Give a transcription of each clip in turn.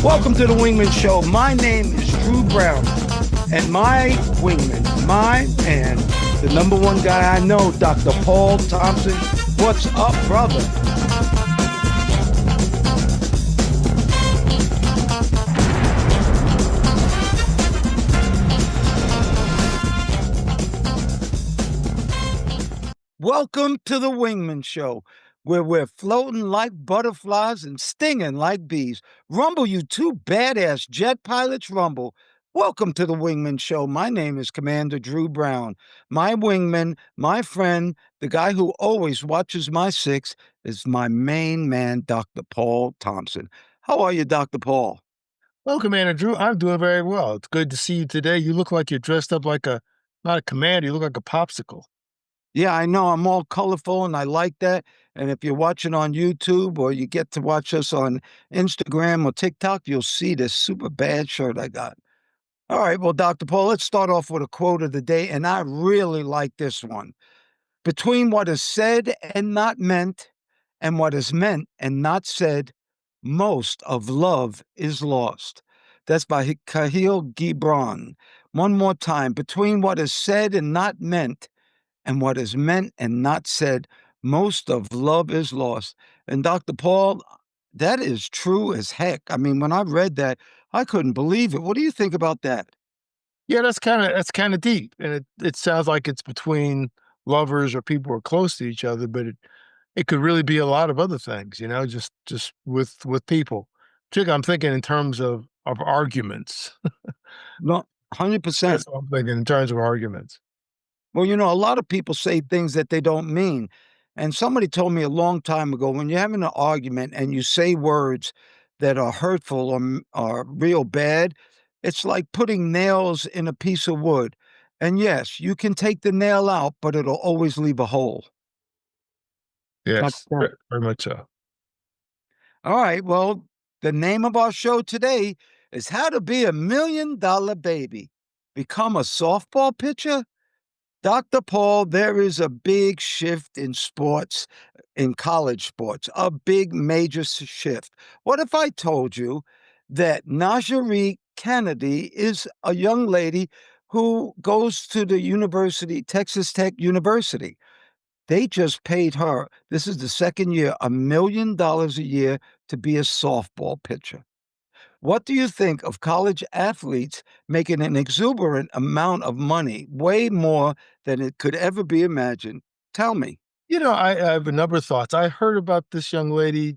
Welcome to the Wingman Show. My name is Drew Brown, and my wingman, my man, the number one guy I know, Dr. Paul Thompson. What's up, brother? Welcome to the Wingman Show, where we're floating like butterflies and stinging like bees. Rumble, you two badass jet pilots, rumble. Welcome to the Wingman Show. My name is Commander Drew Brown. My wingman, my friend, the guy who always watches my six, is my main man, Dr. Paul Thompson. How are you, Dr. Paul? Well, Commander Drew, I'm doing very well. It's good to see you today. You look like you're dressed up like not a commander, you look like a popsicle. Yeah, I know. I'm all colorful and I like that. And if you're watching on YouTube or you get to watch us on Instagram or TikTok, you'll see this super bad shirt I got. All right. Well, Dr. Paul, let's start off with a quote of the day. And I really like this one. Between what is said and not meant, and what is meant and not said, most of love is lost. That's by Khalil Gibran. One more time. Between what is said and not meant, and what is meant and not said, most of love is lost. And Dr. Paul, that is true as heck. I mean, when I read that, I couldn't believe it. What do you think about that? Yeah, that's kind of deep. And it sounds like it's between lovers or people who are close to each other, but it could really be a lot of other things, just with people. Particularly, I'm thinking in terms of arguments. No, 100%. That's what I'm thinking in terms of arguments. Well, a lot of people say things that they don't mean. And somebody told me a long time ago, when you're having an argument and you say words that are hurtful or are real bad, it's like putting nails in a piece of wood. And yes, you can take the nail out, but it'll always leave a hole. Not Yes, that. very much so. All right. Well, the name of our show today is How to Be a $1 Million Baby. Become a softball pitcher? Dr. Paul, there is a big shift in sports, in college sports, a big major shift. What if I told you that Najee Kennedy is a young lady who goes to the university, Texas Tech University? They just paid her, this is the second year, $1 million a year to be a softball pitcher. What do you think of college athletes making an exuberant amount of money, way more than it could ever be imagined? Tell me. I have a number of thoughts. I heard about this young lady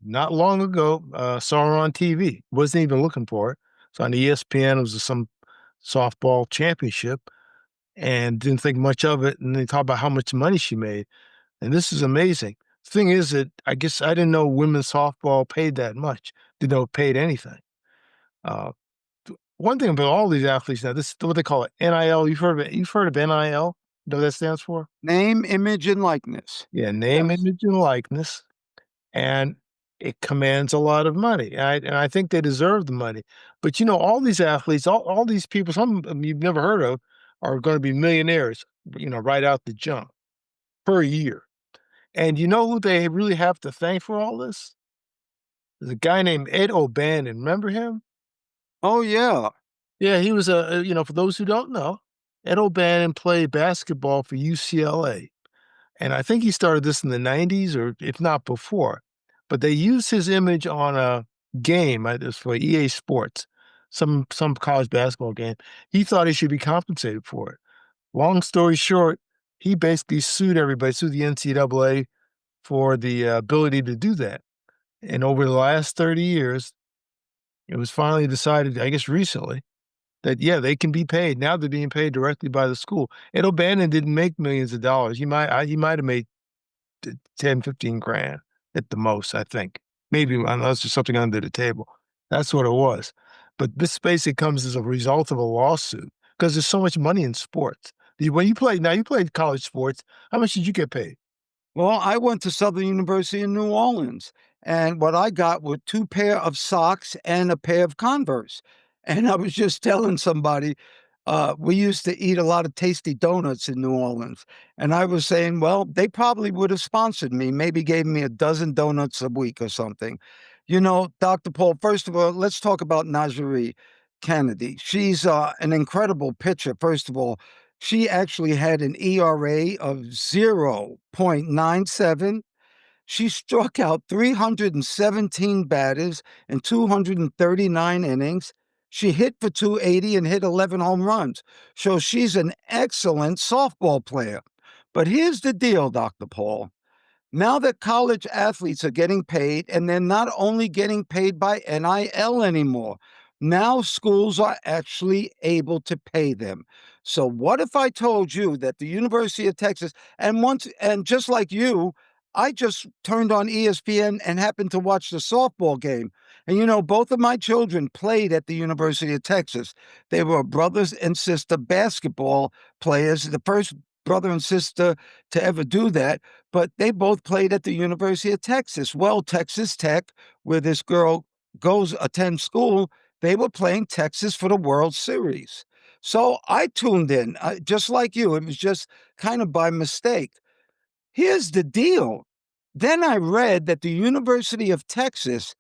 not long ago, saw her on TV, wasn't even looking for it. So on ESPN, it was some softball championship and didn't think much of it. And they talk about how much money she made. And this is amazing. The thing is that I guess I didn't know women's softball paid that much. Didn't know it paid anything. Uh, One thing about all these athletes now, this is what they call it, NIL. You've heard of it. You've heard of NIL? You know what that stands for? Name, image, and likeness. Yeah, name, Yes. image, and likeness. And it commands a lot of money. And I think they deserve the money. But all these athletes, all these people, some of them you've never heard of, are going to be millionaires, right out the jump per year. And you know who they really have to thank for all this? There's a guy named Ed O'Bannon. Remember him? Oh, yeah. Yeah, he was for those who don't know, Ed O'Bannon played basketball for UCLA. And I think he started this in the 90s or if not before. But they used his image on a game, it was for EA Sports, some college basketball game. He thought he should be compensated for it. Long story short, he basically sued everybody, sued the NCAA for the ability to do that. And over the last 30 years, it was finally decided, I guess recently, that, yeah, they can be paid. Now they're being paid directly by the school. Ed O'Bannon didn't make millions of dollars. He might have made 10, 15 grand at the most, I think. Maybe unless there's something under the table. That's what it was. But this basically comes as a result of a lawsuit because there's so much money in sports. When you play, now you played college sports, how much did you get paid? Well, I went to Southern University in New Orleans, and what I got were 2 pair of socks and a pair of Converse. And I was just telling somebody, we used to eat a lot of tasty donuts in New Orleans, and I was saying, well, they probably would have sponsored me, maybe gave me a dozen donuts a week or something. Dr. Paul, first of all, let's talk about Najee Kennedy. She's an incredible pitcher, first of all. She actually had an ERA of 0.97. She struck out 317 batters in 239 innings. She hit for 280 and hit 11 home runs. So she's an excellent softball player. But here's the deal, Dr. Paul. Now that college athletes are getting paid, and they're not only getting paid by NIL anymore, now schools are actually able to pay them. So what if I told you that the University of Texas, and just like you, I just turned on ESPN and happened to watch the softball game. And both of my children played at the University of Texas. They were brothers and sister basketball players, the first brother and sister to ever do that, but they both played at the University of Texas. Well, Texas Tech, where this girl attends school, they were playing Texas for the World Series. So I tuned in, just like you. It was just kind of by mistake. Here's the deal. Then I read that the University of Texas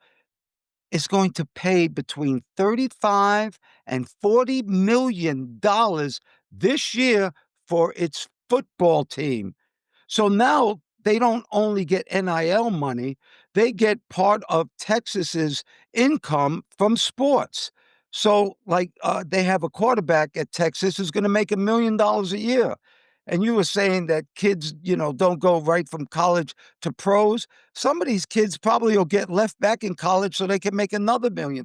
is going to pay between 35 and $40 million this year for its football team. So now they don't only get NIL money, they get part of Texas's income from sports. So, like, they have a quarterback at Texas who's going to make $1 million a year. And you were saying that kids, don't go right from college to pros. Some of these kids probably will get left back in college so they can make another $1 million.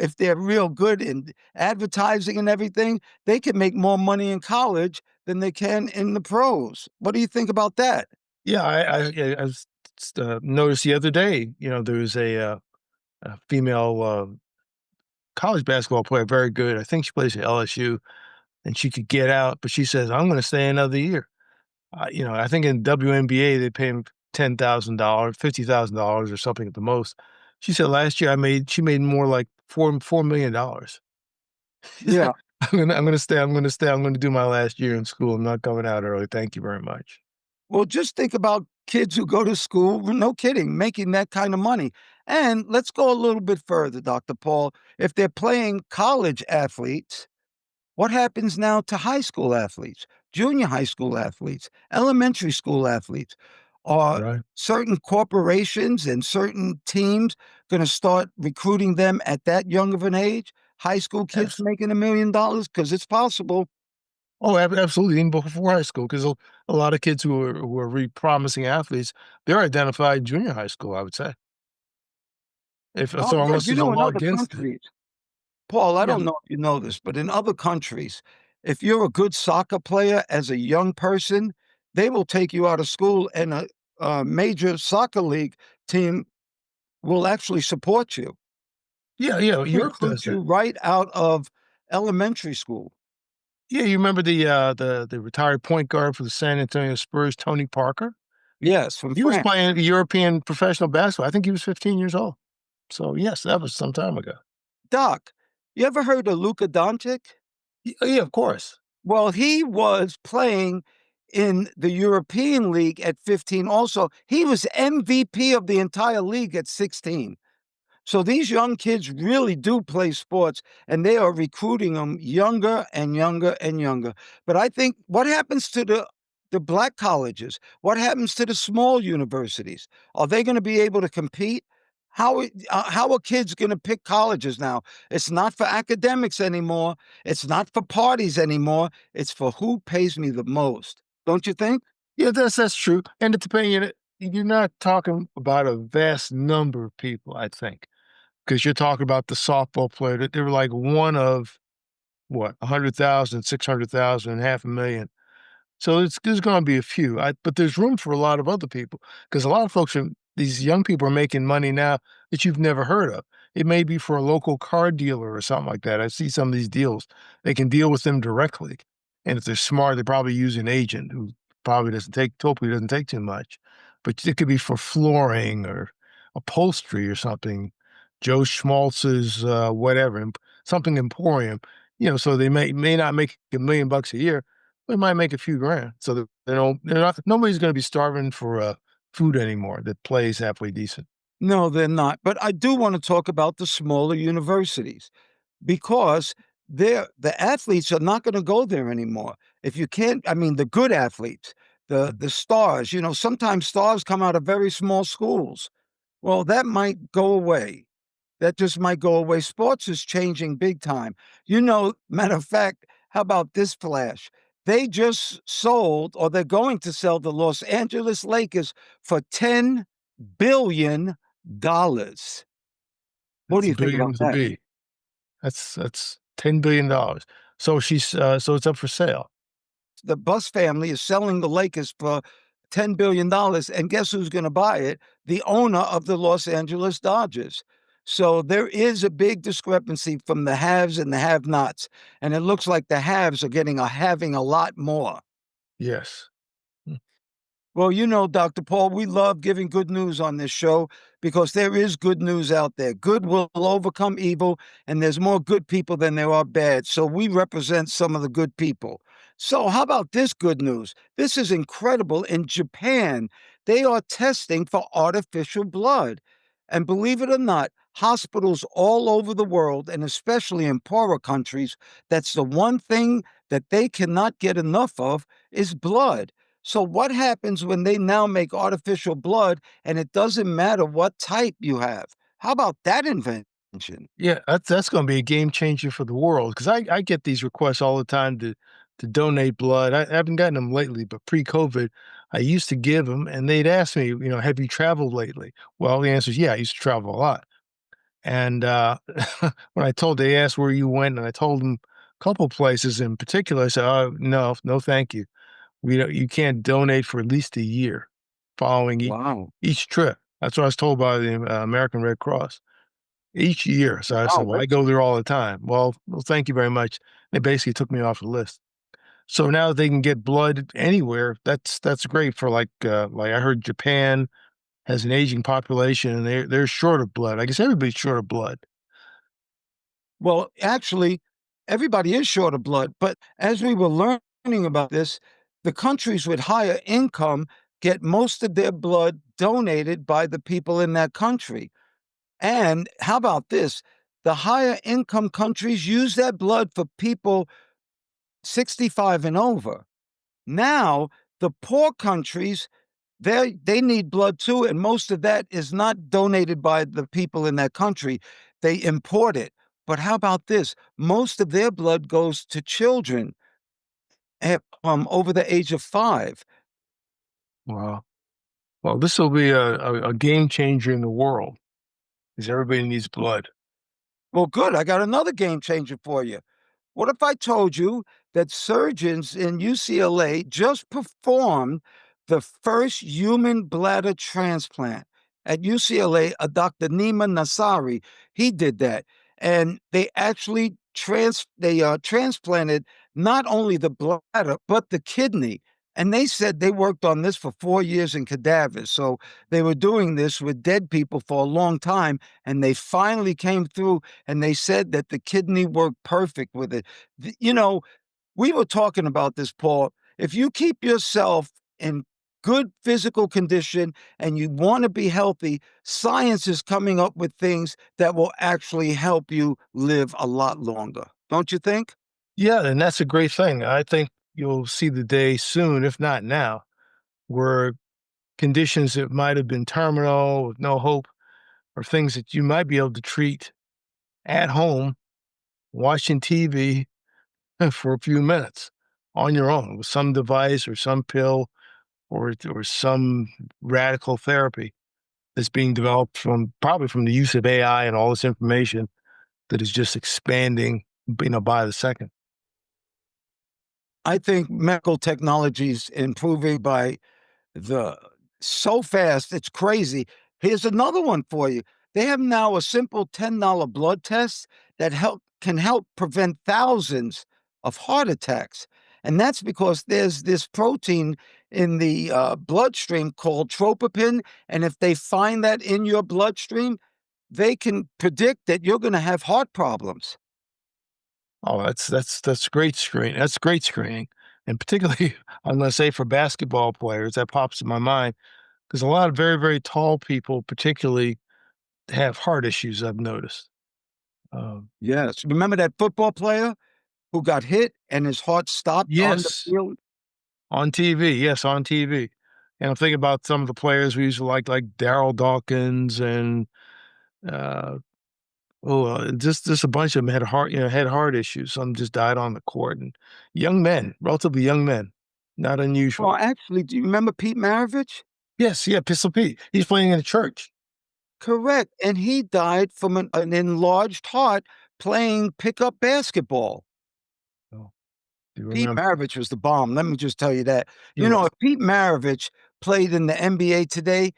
If they're real good in advertising and everything, they can make more money in college than they can in the pros. What do you think about that? Yeah, I noticed the other day, there was a female college basketball player, very good. I think she plays at LSU, and she could get out, but she says, "I'm going to stay another year." I think in WNBA they pay him $10,000, $50,000 or something at the most. She said last year she made more like $4 million. She said, Yeah. I'm gonna stay. I'm gonna stay. I'm gonna do my last year in school. I'm not coming out early. Thank you very much. Well, just think about kids who go to school, no kidding, making that kind of money. And let's go a little bit further, Dr. Paul. If they're playing college athletes, what happens now to high school athletes, junior high school athletes, elementary school athletes? Are Right. certain corporations and certain teams going to start recruiting them at that young of an age? High school kids Yes. making $1 million? Because it's possible. Oh, absolutely. Even before high school, because a lot of kids who are really promising athletes, they're identified in junior high school, I would say. If Oh, so, yeah. unless there's a In law other against it. countries, Paul, I Yeah. don't know if you know this, but in other countries, if you're a good soccer player as a young person, they will take you out of school, and a major soccer league team will actually support you. Yeah, yeah. Europe does Recruit that. you right out of elementary school. Yeah, you remember the retired point guard for the San Antonio Spurs, Tony Parker? Yes, from He was France. playing European professional basketball. I think he was 15 years old. So, yes, that was some time ago. Doc, you ever heard of Luka Doncic? Yeah, of course. Well, he was playing in the European League at 15 also. He was MVP of the entire league at 16. So these young kids really do play sports, and they are recruiting them younger and younger and younger. But I think what happens to the black colleges? What happens to the small universities? Are they going to be able to compete? How are kids going to pick colleges now? It's not for academics anymore. It's not for parties anymore. It's for who pays me the most. Don't you think? Yeah, that's true. And it's depending, you're not talking about a vast number of people, I think, because you're talking about the softball player that they were like one of what, 100,000, 600,000, 500,000. So there's going to be a few, but there's room for a lot of other people because a lot of these young people are making money now that you've never heard of. It may be for a local car dealer or something like that. I see some of these deals. They can deal with them directly. And if they're smart, they probably use an agent who hopefully doesn't take too much. But it could be for flooring or upholstery or something. Joe Schmaltz's, whatever, something emporium, so they may not make $1 million a year, we might make a few grand. So that, they're not nobody's gonna be starving for, food anymore that plays halfway decent. No, they're not. But I do want to talk about the smaller universities because the athletes are not going to go there anymore. If you can't, I mean, the good athletes, the stars, sometimes stars come out of very small schools. Well, that might go away. That just might go away. Sports is changing big time. Matter of fact, how about this flash? They just sold, or they're going to sell the Los Angeles Lakers for $10 billion. What do That's a you think billion about with a that? B. That's $10 billion. So so it's up for sale. The Bus family is selling the Lakers for $10 billion. And guess who's going to buy it? The owner of the Los Angeles Dodgers. So there is a big discrepancy from the haves and the have nots. And it looks like the haves are having a lot more. Yes. Mm. Well, Dr. Paul, we love giving good news on this show because there is good news out there. Good will overcome evil, and there's more good people than there are bad. So we represent some of the good people. So, how about this good news? This is incredible. In Japan, they are testing for artificial blood. And believe it or not, hospitals all over the world, and especially in poorer countries, that's the one thing that they cannot get enough of is blood. So, what happens when they now make artificial blood and it doesn't matter what type you have? How about that invention? Yeah, that's gonna be a game changer for the world because I get these requests all the time to donate blood. I haven't gotten them lately, but pre-COVID, I used to give them, and they'd ask me, "Have you traveled lately?" Well, the answer is, "Yeah, I used to travel a lot." And, when they asked where you went, and I told them a couple places in particular, I said, "Oh, no, no, thank you. You can't donate for at least a year following Wow. each trip." That's what I was told by the, American Red Cross. Each year. So I said, Wow. "Well, I go there all the time." "Well, thank you very much." They basically took me off the list. So now they can get blood anywhere. That's great for like I heard Japan has an aging population and they're short of blood. I guess everybody's short of blood. Well, actually, everybody is short of blood. But as we were learning about this, the countries with higher income get most of their blood donated by the people in that country. And how about this? The higher income countries use that blood for people 65 and over. Now, the poor countries, they need blood too, and most of that is not donated by the people in that country. They import it. But how about this? Most of their blood goes to children over the age of 5. Wow. Well, this will be a game changer in the world because everybody needs blood. Well, good. I got another game changer for you. What if I told you that surgeons in UCLA just performed the first human bladder transplant? At UCLA, a Dr. Nima Nasari, he did that. And they actually transplanted not only the bladder, but the kidney. And they said they worked on this for 4 years in cadavers. So they were doing this with dead people for a long time. And they finally came through and they said that the kidney worked perfect with it. We were talking about this, Paul. If you keep yourself in good physical condition and you want to be healthy, science is coming up with things that will actually help you live a lot longer. Don't you think? Yeah, and that's a great thing. I think you'll see the day soon, if not now, where conditions that might have been terminal with no hope or things that you might be able to treat at home, watching TV for a few minutes on your own with some device or some pill or some radical therapy that's being developed from probably from the use of AI and all this information that is just expanding, by the second. I think medical technology is improving by the so fast, it's crazy. Here's another one for you. They have now a simple $10 blood test that can help prevent thousands of heart attacks. And that's because there's this protein in the bloodstream called tropopin. And if they find that in your bloodstream, they can predict that you're going to have heart problems. Oh, that's great screen. That's great screening, and particularly I'm going to say for basketball players, that pops in my mind because a lot of very tall people, particularly. have heart issues, I've noticed. Um, Yes. Remember that football player who got hit and his heart stopped on the yes, field? on TV, yes, on TV. And I'm thinking about some of the players we used to like Daryl Dawkins and, uh, just a bunch of them had heart issues. Some just died on the court, and young men, relatively young men, not Well, unusual. actually, do you remember Pete Maravich? Yes, yeah, Pistol Pete. He's playing in a church. Correct. And he died from an enlarged heart playing pickup basketball. Oh, do you Pete remember? Maravich was the bomb. Let me just tell you that. You know, Yes. if Pete Maravich played in the NBA today,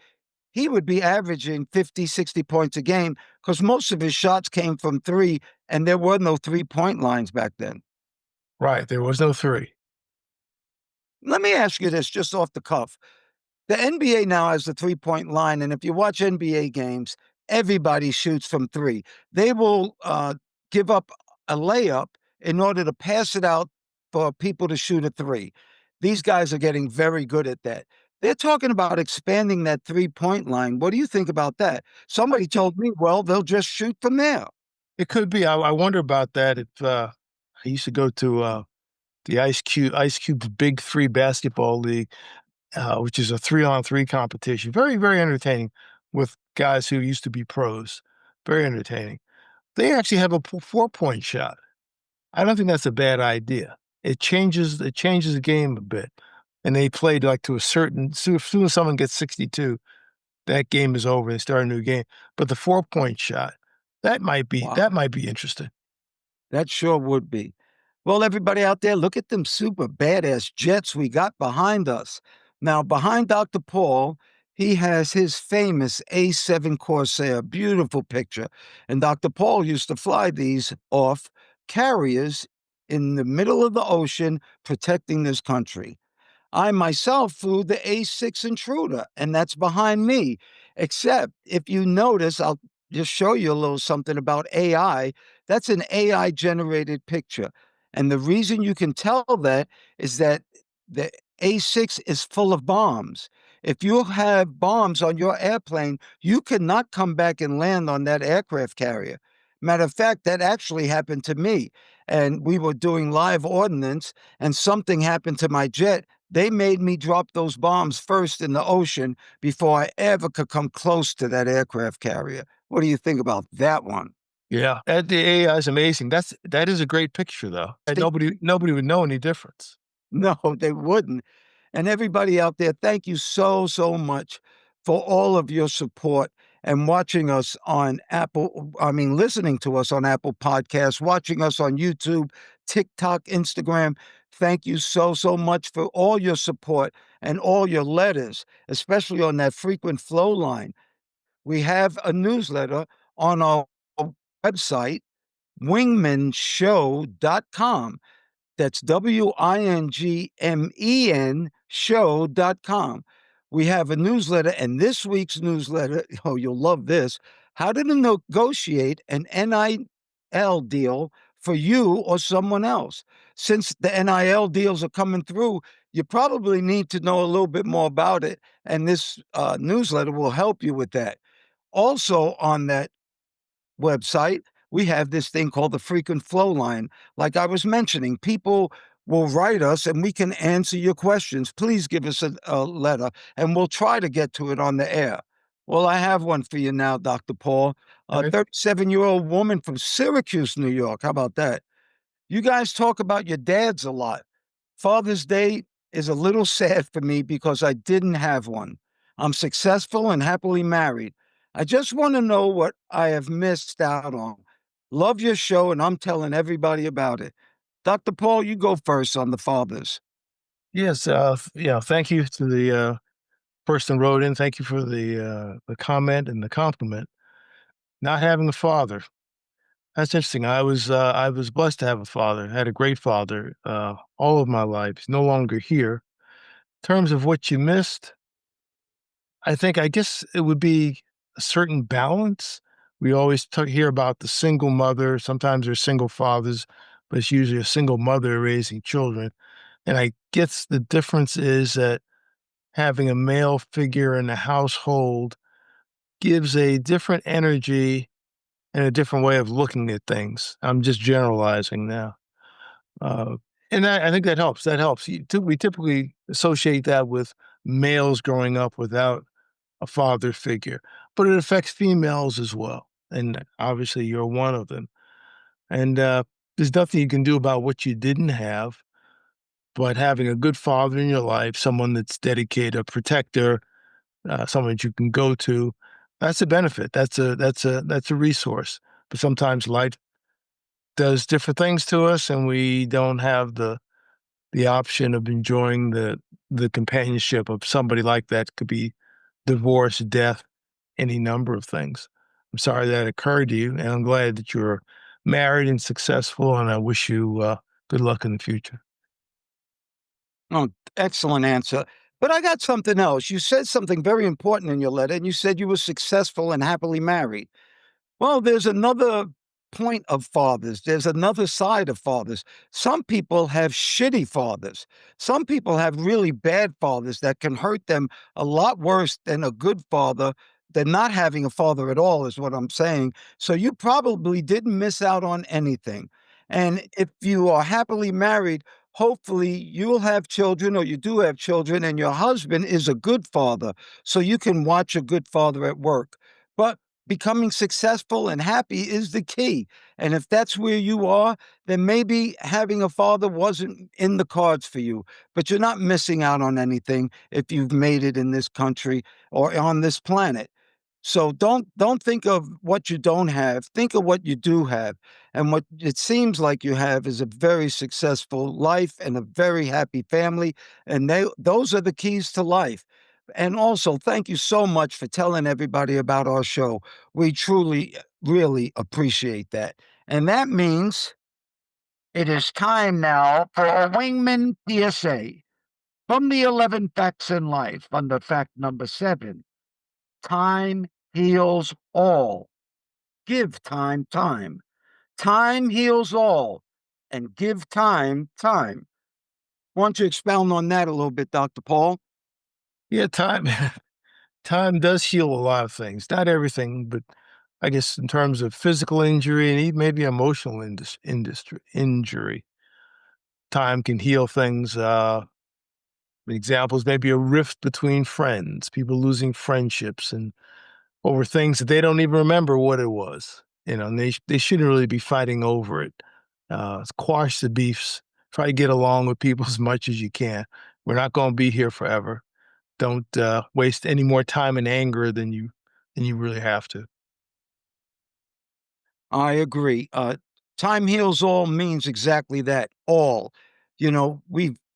he would be averaging 50, 60 points a game because most of his shots came from three, and there were no 3-point lines back then. Right, there was no 3. Let me ask you this just off the cuff. The NBA now has the 3-point line, and if you watch NBA games, everybody shoots from three. They will give up a layup in order to pass it out for people to shoot a three. These guys are getting very good at that. They're talking about expanding that 3-point line. What do you think about that? Somebody told me, well, they'll just shoot from there. It could be. I wonder about that. If I used to go to the Ice Cube's Big Three basketball league, which is a 3-on-3 competition. Very, very entertaining with guys who used to be pros. Very entertaining. They actually have a 4-point shot. I don't think that's a bad idea. It changes the game a bit. And they played like to a certain soon as someone gets 62, that game is over, they start a new game. But the 4-point shot, that Wow. might be interesting. That sure would be. Well, everybody out there, look at them super badass jets we got behind us. Now, behind Dr. Paul, he has his famous A7 Corsair, beautiful picture. And Dr. Paul used to fly these off carriers in the middle of the ocean, protecting this country. I myself flew the A6 Intruder, and that's behind me. Except if you notice, I'll just show you a little something about AI. That's an AI generated picture. And the reason you can tell that is that the A6 is full of bombs. If you have bombs on your airplane, you cannot come back and land on that aircraft carrier. Matter of fact, that actually happened to me. And we were doing live ordnance, and something happened to my jet. They made me drop those bombs first in the ocean before I ever could come close to that aircraft carrier. What do you think about that one? Yeah, and the AI is amazing. That is a great picture, though, and Think nobody would know any difference. no, they wouldn't. And everybody out there, thank you so, so much for all of your support and watching us on listening to us on Apple Podcasts, watching us on YouTube, TikTok, Instagram. Thank you so, so much for all your support and all your letters, especially on that frequent flow line. We have a newsletter on our website, wingmanshow.com. That's WINGMEN show.com. We have a newsletter, and this week's newsletter, oh, you'll love this. How to negotiate an NIL deal for you or someone else. Since the NIL deals are coming through, you probably need to know a little bit more about it, and this newsletter will help you with that. Also, on that website, we have this thing called the frequent flow line. Like I was mentioning, people will write us and we can answer your questions. Please give us a letter and we'll try to get to it on the air. Well, I have one for you now, Dr. Paul. A Okay. 37-year-old woman from Syracuse, New York. How about that? You guys talk about your dads a lot. Father's Day is a little sad for me because I didn't have one. I'm successful and happily married. I just want to know what I have missed out on. Love your show, and I'm telling everybody about it. Dr. Paul, you go first on the fathers. Yes, yeah, thank you to the, person wrote in. Thank you for the comment and the compliment. Not having a father, that's interesting. I was blessed to have a father. I had a great father, all of my life. He's no longer here. In terms of what you missed, I guess it would be a certain balance. We always hear about the single mother. Sometimes there's single fathers, but it's usually a single mother raising children. And I guess the difference is that having a male figure in the household gives a different energy and a different way of looking at things. I'm just generalizing now. Uh, and I think that helps. That helps. We typically associate that with males growing up without a father figure, but it affects females as well. And obviously, you're one of them. And there's nothing you can do about what you didn't have, but having a good father in your life, someone that's dedicated, a protector, someone that you can go to, that's a benefit. That's a resource. But sometimes life does different things to us, and we don't have the option of enjoying the companionship of somebody like that. Could be divorce, death, any number of things. I'm sorry that occurred to you, and I'm glad that you're married and successful, and I wish you good luck in the future. Oh, excellent answer. But I got something else. You said something very important in your letter, and you said you were successful and happily married. Well, there's another point of fathers. There's another side of fathers. Some people have shitty fathers. Some people have really bad fathers that can hurt them a lot worse than a good father, than not having a father at all, is what I'm saying. So you probably didn't miss out on anything. And if you are happily married, hopefully you'll have children or you do have children, and your husband is a good father. So you can watch a good father at work. But becoming successful and happy is the key. And if that's where you are, then maybe having a father wasn't in the cards for you, but you're not missing out on anything if you've made it in this country or on this planet. So don't think of what you don't have. Think of what you do have. And what it seems like you have is a very successful life and a very happy family. And those are the keys to life. And also, thank you so much for telling everybody about our show. We truly, really appreciate that. And that means it is time now for a Wingman PSA from the 11 Facts in Life under fact number 7. Time heals all. Give time time. Time heals all. And give time time. Why don't you expound on that a little bit, Dr. Paul? Yeah, time time does heal a lot of things. Not everything, but I guess in terms of physical injury and even maybe emotional industry injury, time can heal things. Examples maybe a rift between friends, people losing friendships and over things that they don't even remember what it was. And they shouldn't really be fighting over it. Quash the beefs. Try to get along with people as much as you can. We're not going to be here forever. Don't waste any more time in anger than you really have to. I agree. Time heals all means exactly that. All.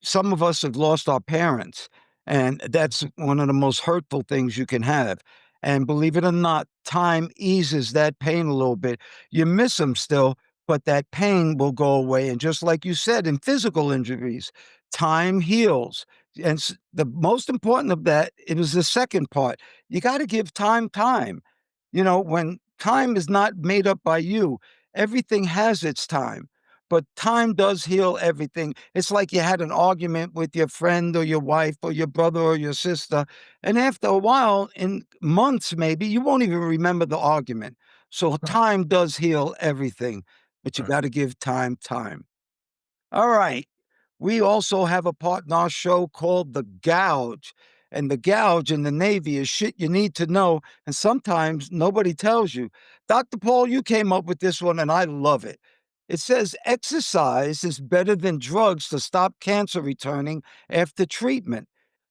Some of us have lost our parents, and that's one of the most hurtful things you can have. And believe it or not, time eases that pain a little bit. You miss them still, but that pain will go away. And just like you said, in physical injuries, time heals. And the most important of that, it was the second part. You got to give time time. When time is not made up by you, everything has its time. But time does heal everything. It's like you had an argument with your friend or your wife or your brother or your sister. And after a while, in months maybe, you won't even remember the argument. So Right. time does heal everything, but you Right. got to give time time. All right. We also have a part in our show called The Gouge. And the gouge in the Navy is shit you need to know. And sometimes nobody tells you. Dr. Paul, you came up with this one, and I love it. It says exercise is better than drugs to stop cancer returning after treatment.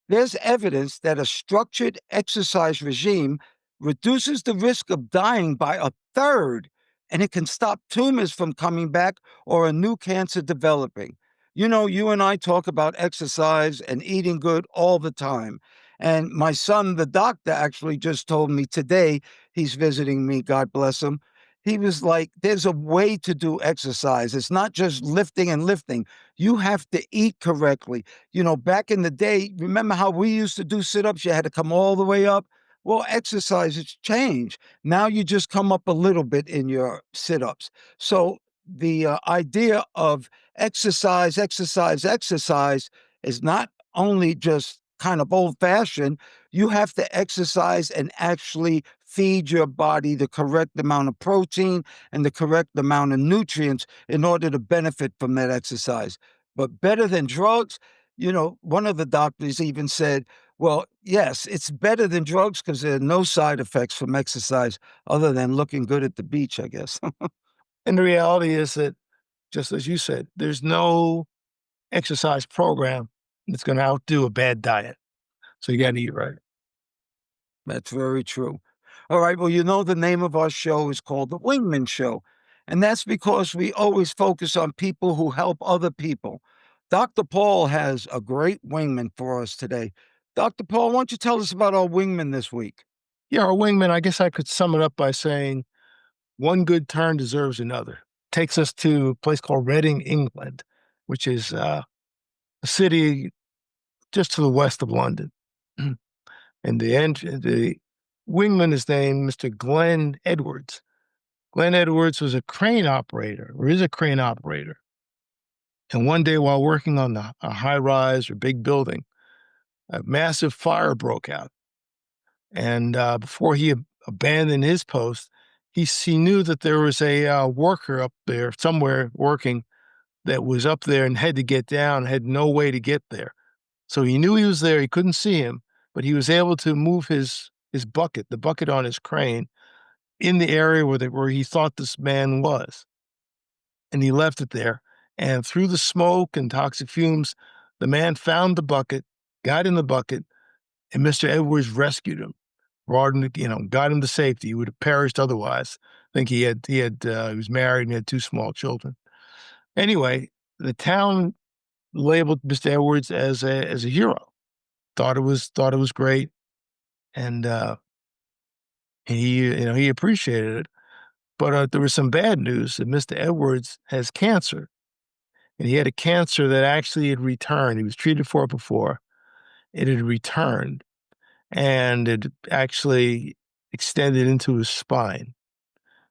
There's evidence that a structured exercise regime reduces the risk of dying by a third, and it can stop tumors from coming back or a new cancer developing. You and I talk about exercise and eating good all the time. And my son, the doctor, actually just told me today, he's visiting me, God bless him. He was like, there's a way to do exercise. It's not just lifting and lifting. You have to eat correctly. Back in the day, remember how we used to do sit ups? You had to come all the way up. Well, exercise has changed. Now you just come up a little bit in your sit ups. So the idea of exercise, exercise, exercise is not only just kind of old fashioned. You have to exercise and actually feed your body the correct amount of protein and the correct amount of nutrients in order to benefit from that exercise. But better than drugs, one of the doctors even said, well, yes, it's better than drugs because there are no side effects from exercise other than looking good at the beach, I guess. And the reality is that, just as you said, there's no exercise program that's going to outdo a bad diet. So you got to eat right. That's very true. All right. Well, the name of our show is called The Wingman Show. And that's because we always focus on people who help other people. Dr. Paul has a great wingman for us today. Dr. Paul, why don't you tell us about our wingman this week? Yeah, our wingman, I guess I could sum it up by saying one good turn deserves another. Takes us to a place called Reading, England, which is a city just to the west of London. And the wingman is named Mr. Glenn Edwards. Glenn Edwards was a crane operator, or is a crane operator. And one day while working on a high rise or big building, a massive fire broke out. And before he abandoned his post, he knew that there was a worker up there somewhere working that was up there and had to get down, had no way to get there. So he knew he was there. He couldn't see him, but he was able to move his bucket, the bucket on his crane, in the area where he thought this man was. And he left it there. And through the smoke and toxic fumes, the man found the bucket, got in the bucket, and Mr. Edwards rescued him, brought him to, got him to safety. He would have perished otherwise. I think he was married and had two small children. Anyway, the town labeled Mr. Edwards as a hero. Thought it was great, and he appreciated it. But there was some bad news that Mr. Edwards has cancer, and he had a cancer that actually had returned. He was treated for it before. It had returned, and it actually extended into his spine,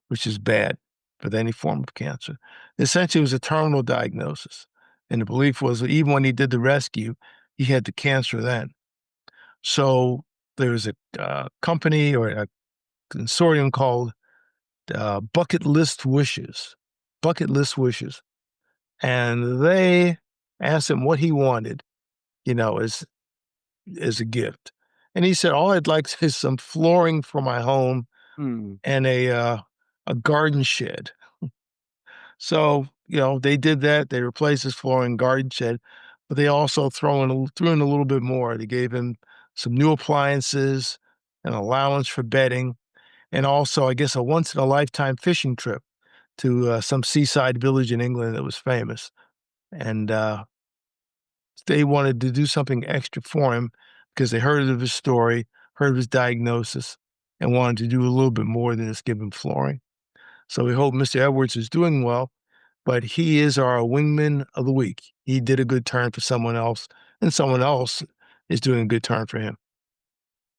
which is bad with any form of cancer. Essentially, it was a terminal diagnosis. And the belief was that even when he did the rescue, he had the cancer then. So there was a company or a consortium called Bucket List Wishes. Bucket List Wishes. And they asked him what he wanted, as a gift. And he said, all I'd like is some flooring for my home Hmm. and a garden shed. So, they did that. They replaced his flooring garden shed, but they also threw in a little bit more. They gave him some new appliances, an allowance for bedding, and also, I guess, a once in a lifetime fishing trip to some seaside village in England that was famous. And they wanted to do something extra for him because they heard of his story, heard of his diagnosis, and wanted to do a little bit more than just give him flooring. So we hope Mr. Edwards is doing well, but he is our wingman of the week. He did a good turn for someone else, and someone else is doing a good turn for him.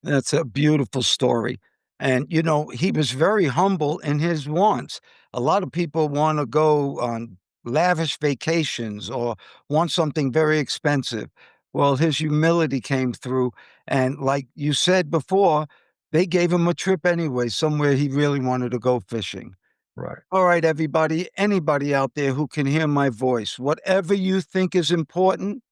That's a beautiful story. And, he was very humble in his wants. A lot of people want to go on lavish vacations or want something very expensive. Well, his humility came through. And like you said before, they gave him a trip anyway, somewhere he really wanted to go fishing. Right. All right, everybody, anybody out there who can hear my voice, whatever you think is important,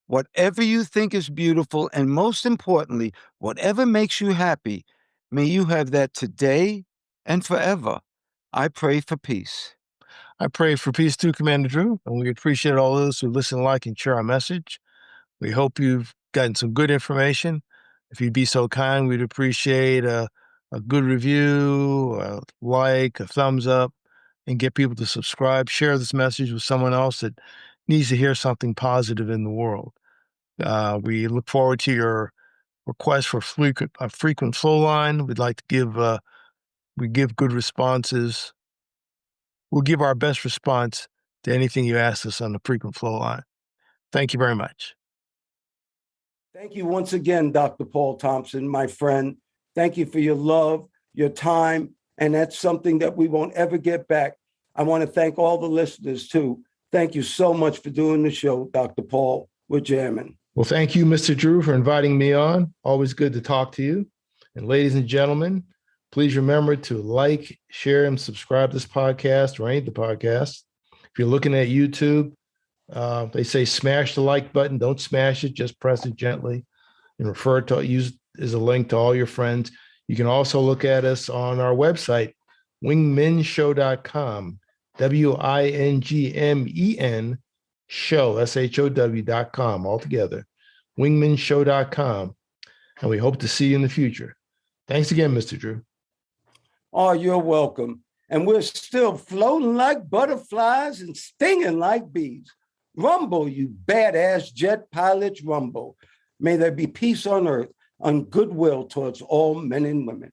whatever you think is beautiful, and most importantly, whatever makes you happy, may you have that today and forever. I pray for peace. I pray for peace too, Commander Drew, and we appreciate all those who listen, like, and share our message. We hope you've gotten some good information. If you'd be so kind, we'd appreciate a good review, a like, a thumbs up, and get people to subscribe. Share this message with someone else that needs to hear something positive in the world. We look forward to your request for a frequent flow line. We'd like to we give good responses. We'll give our best response to anything you ask us on the frequent flow line. Thank you very much. Thank you once again, Dr. Paul Thompson, my friend. Thank you for your love, your time, and that's something that we won't ever get back. I want to thank all the listeners, too. Thank you so much for doing the show, Dr. Paul. We're jamming. Well, thank you, Mr. Drew, for inviting me on. Always good to talk to you. And ladies and gentlemen, Please remember to like, share, and subscribe to this podcast or any of the podcasts. If you're looking at YouTube, they say smash the like button. Don't smash it, just press it gently and refer to use as a link to all your friends. You can also look at us on our website, wingmenshow.com, WINGMEN show, SHOW.com, altogether, wingmenshow.com. And we hope to see you in the future. Thanks again, Mr. Drew. Oh, you're welcome. And we're still floating like butterflies and stinging like bees. Rumble, you badass jet pilots, rumble. May there be peace on earth, and goodwill towards all men and women.